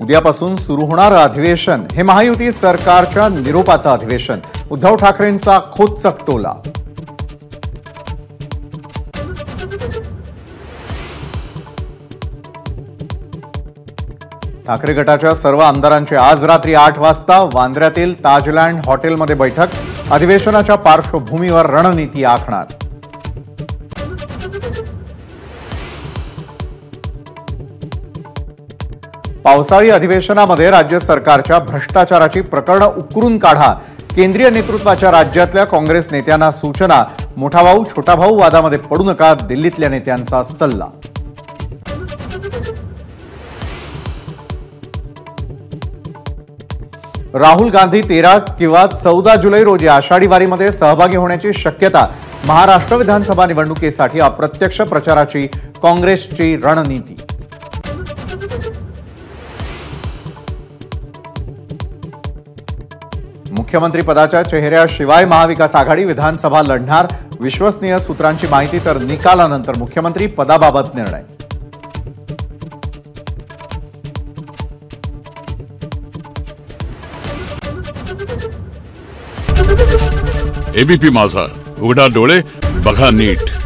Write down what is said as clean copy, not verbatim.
उद्यापासून सुरू होणारं अधिवेशन हे महायुती सरकारच्या निरोपाचं अधिवेशन. उद्धव ठाकरेंचा खोचक टोला. ठाकरे गटाच्या सर्व आमदारांची आज रात्री 8 वाजता वांद्र्यातील ताजलँड हॉटेलमध्ये बैठक. अधिवेशनाच्या पार्श्वभूमीवर रणनीती आखणार. पावसाळी अधिवेशनामध्ये राज्य सरकारच्या भ्रष्टाचाराची प्रकरणं उकरून काढा. केंद्रीय नेतृत्वाच्या राज्यातल्या काँग्रेस नेत्यांना सूचना. मोठा भाऊ छोटा भाऊ वादामध्ये पडू नका, दिल्लीतल्या नेत्यांचा सल्ला. राहुल गांधी 13 किंवा 14 जुलै रोजी आषाढी वारीमध्ये सहभागी होण्याची शक्यता. महाराष्ट्र विधानसभा निवडणुकीसाठी अप्रत्यक्ष प्रचाराची काँग्रेसची रणनीती. मुख्यमंत्री पदाच्या चेहऱ्याशिवाय महाविकास आघाडी विधानसभा लढणार. विश्वसनीय सूत्रांची माहिती. तर निकालानंतर मुख्यमंत्री पदाबाबत निर्णय. एबीपी माझा, उघडा डोळे बघा नीट.